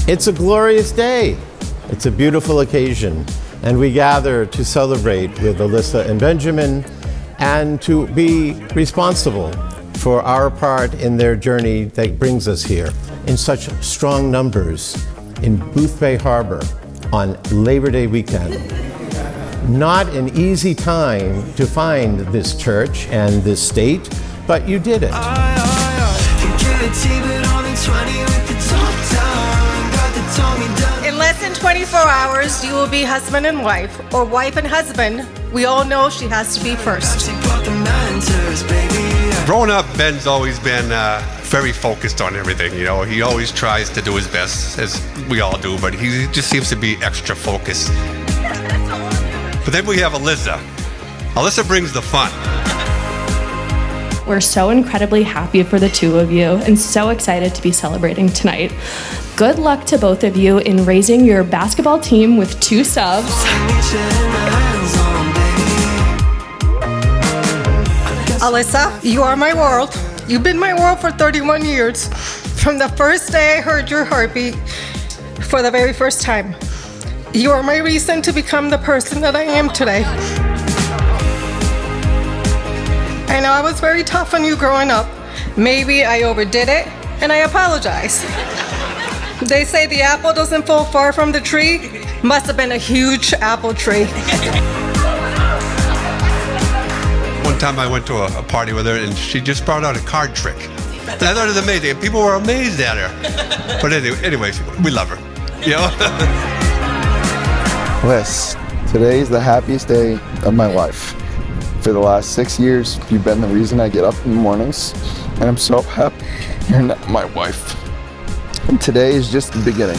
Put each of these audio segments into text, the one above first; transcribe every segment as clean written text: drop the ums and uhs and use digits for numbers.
It's a glorious day. It's a beautiful occasion, and we gather to celebrate with Alyssa and Benjamin and to be responsible for our part in their journey that brings us here in such strong numbers in Boothbay Harbor on Labor Day weekend. Not an easy time to find this church and this state, but you did it. In less than 24 hours, you will be husband and wife, or wife and husband. We all know she has to be first. Growing up, Ben's always been very focused on everything, you know. He always tries to do his best, as we all do, but he just seems to be extra focused. But then we have Alyssa. Alyssa brings the fun. We're so incredibly happy for the two of you and so excited to be celebrating tonight. Good luck to both of you in raising your basketball team with 2 subs. Alyssa, you are my world. You've been my world for 31 years. From the first day I heard your heartbeat for the very first time. You are my reason to become the person that I am today. I know I was very tough on you growing up. Maybe I overdid it, and I apologize. They say the apple doesn't fall far from the tree. Must have been a huge apple tree. One time I went to a party with her, and she just brought out a card trick. And I thought it was amazing. People were amazed at her. But anyway, we love her. You know? Liz, today is the happiest day of my life. For the last 6 years, you've been the reason I get up in the mornings, and I'm so happy you're not my wife. And today is just the beginning.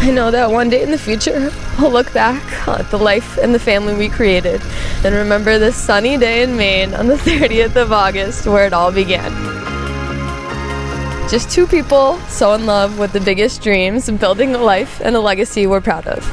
I know that one day in the future, I'll look back at the life and the family we created and remember this sunny day in Maine on the 30th of August where it all began. Just 2 people so in love with the biggest dreams and building a life and a legacy we're proud of.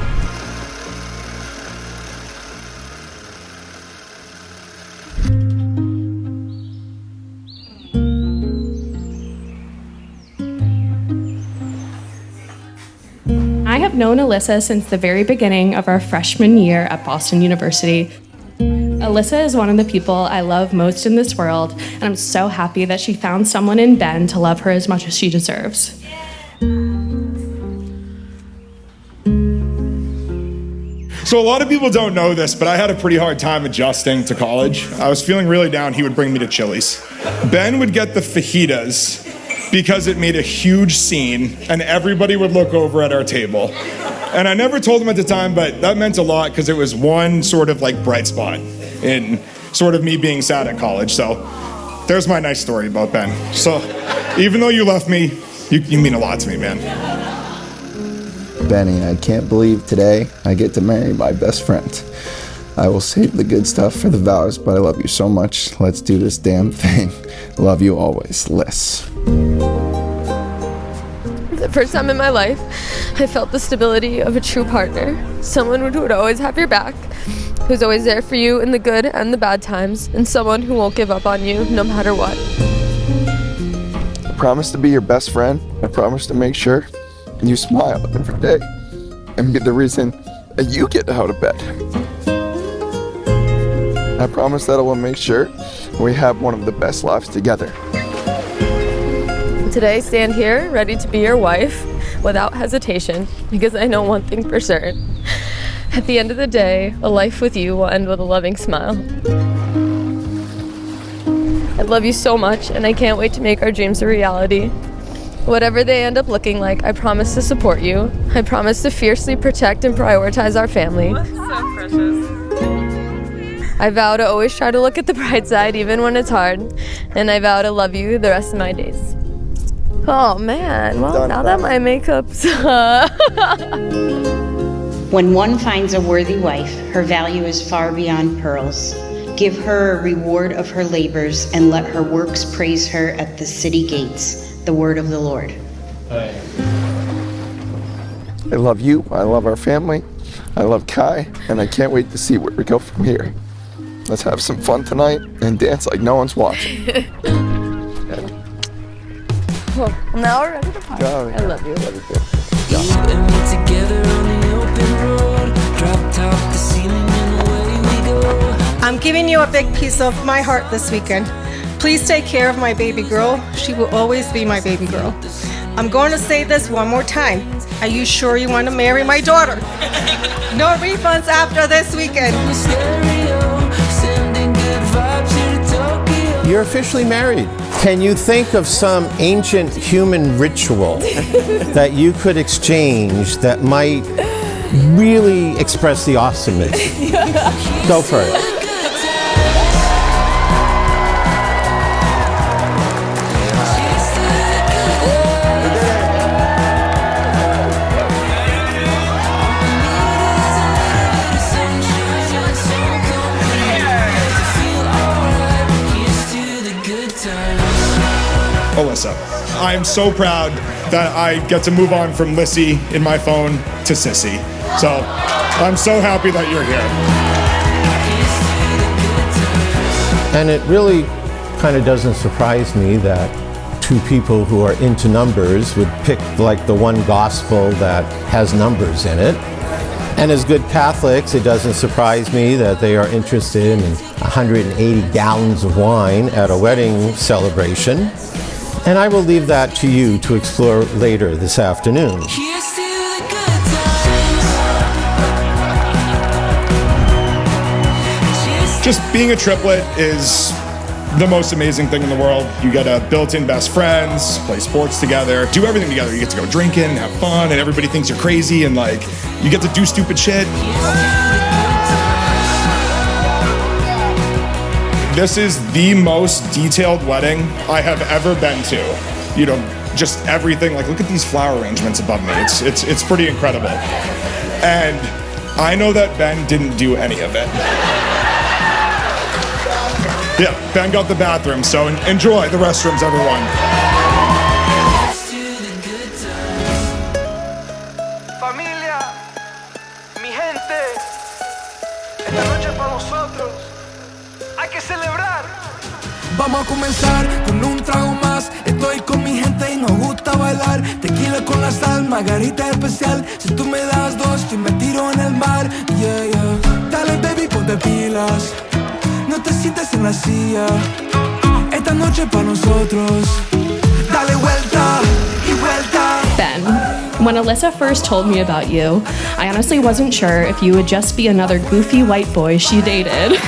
I have known Alyssa since the very beginning of our freshman year at Boston University. Alyssa is one of the people I love most in this world, and I'm so happy that she found someone in Ben to love her as much as she deserves. So a lot of people don't know this, but I had a pretty hard time adjusting to college. I was feeling really down. He would bring me to Chili's. Ben would get the fajitas because it made a huge scene and everybody would look over at our table. And I never told him at the time, but that meant a lot because it was one sort of like bright spot in sort of me being sad at college. So there's my nice story about Ben. So even though you left me, you mean a lot to me, man. Benny, I can't believe today I get to marry my best friend. I will save the good stuff for the vows, but I love you so much. Let's do this damn thing. Love you always, Liz. The first time in my life, I felt the stability of a true partner. Someone who would always have your back, who's always there for you in the good and the bad times, and someone who won't give up on you no matter what. I promise to be your best friend. I promise to make sure you smile every day and be the reason that you get out of bed. I promise that I will make sure we have one of the best lives together. Today, I stand here ready to be your wife without hesitation because I know one thing for certain. At the end of the day, a life with you will end with a loving smile. I love you so much and I can't wait to make our dreams a reality. Whatever they end up looking like, I promise to support you. I promise to fiercely protect and prioritize our family. So precious. I vow to always try to look at the bright side even when it's hard. And I vow to love you the rest of my days. Oh man, well now that my makeup's... When one finds a worthy wife, her value is far beyond pearls. Give her a reward of her labors and let her works praise her at the city gates. The word of the Lord. I love you. I love our family. I love Kai, and I can't wait to see where we go from here. Let's have some fun tonight and dance like no one's watching. Well, now we're ready to party. Oh, I love you. Love you too. You and me together on the open road, drop top the ceiling and away we go. I'm giving you a big piece of my heart this weekend. Please take care of my baby girl. She will always be my baby girl. I'm going to say this one more time. Are you sure you want to marry my daughter? No refunds after this weekend. You're officially married. Can you think of some ancient human ritual that you could exchange that might really express the awesomeness? Go for it. Alyssa, I'm so proud that I get to move on from Lissy in my phone to Sissy. So I'm so happy that you're here. And it really kind of doesn't surprise me that two people who are into numbers would pick like the one gospel that has numbers in it. And as good Catholics, it doesn't surprise me that they are interested in 180 gallons of wine at a wedding celebration. And I will leave that to you to explore later this afternoon. Just being a triplet is the most amazing thing in the world. You get a built-in best friends, play sports together, do everything together. You get to go drinking, have fun, and everybody thinks you're crazy, and like, you get to do stupid shit. This is the most detailed wedding I have ever been to. You know, just everything, like look at these flower arrangements above me. It's pretty incredible. And I know that Ben didn't do any of it. Yeah, Ben got the bathroom, so enjoy the restrooms, everyone. Familia, mi gente, esta noche es para nosotros. Hay que celebrar. Vamos a comenzar con un trago más. Estoy con mi gente y nos gusta bailar. Tequila con la sal, margarita especial. Si tú me das dos, yo me tiro en el mar. Yeah, yeah. Dale baby, ponte pilas. No te sientes en la silla. Esta noche es para nosotros. Dale vuelta y vuelta. Ben, when Alyssa first told me about you, I honestly wasn't sure if you would just be another goofy white boy she dated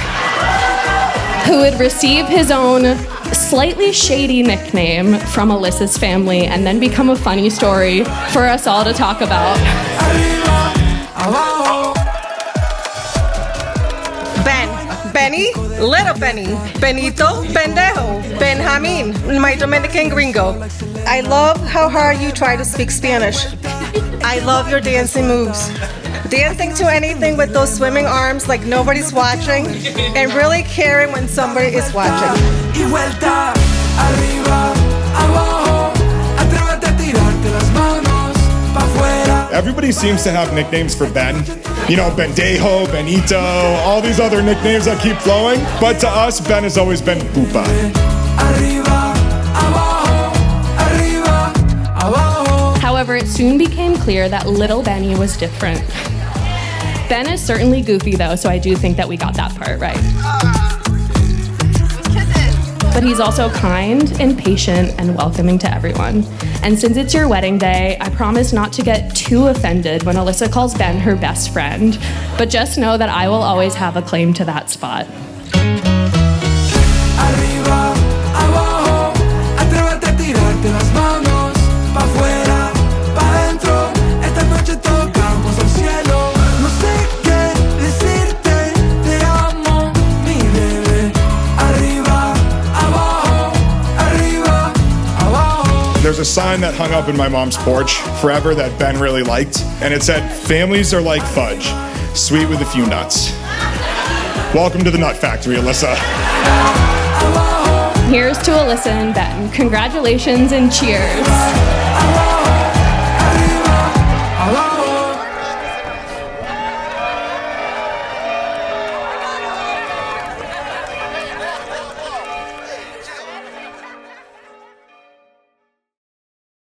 who would receive his own slightly shady nickname from Alyssa's family and then become a funny story for us all to talk about. Benny, Little Benny, Benito, Pendejo, Benjamin, my Dominican gringo. I love how hard you try to speak Spanish. I love your dancing moves. Dancing to anything with those swimming arms like nobody's watching, and really caring when somebody is watching. Y vuelta, arriba, abajo, atrévete a tirarte las manos pa' fuera. Everybody seems to have nicknames for Ben. You know, Bendejo, Benito, all these other nicknames that keep flowing. But to us, Ben has always been Pupa. Arriba, abajo, arriba, abajo. However, it soon became clear that little Benny was different. Ben is certainly goofy though, so I do think that we got that part right. But he's also kind and patient and welcoming to everyone. And since it's your wedding day, I promise not to get too offended when Alyssa calls Ben her best friend. But just know that I will always have a claim to that spot. Arriba, abajo, atrévete a tirarte las manos pa' fuera, pa' dentro. Esta noche tocamos al cielo. No sé qué decirte, te amo, mi bebé. Arriba, abajo, arriba, abajo. There's a sign that hung up in my mom's porch forever that Ben really liked, and it said, "Families are like fudge, sweet with a few nuts." Welcome to the Nut Factory, Alyssa. Here's to Alyssa and Ben. Congratulations and cheers.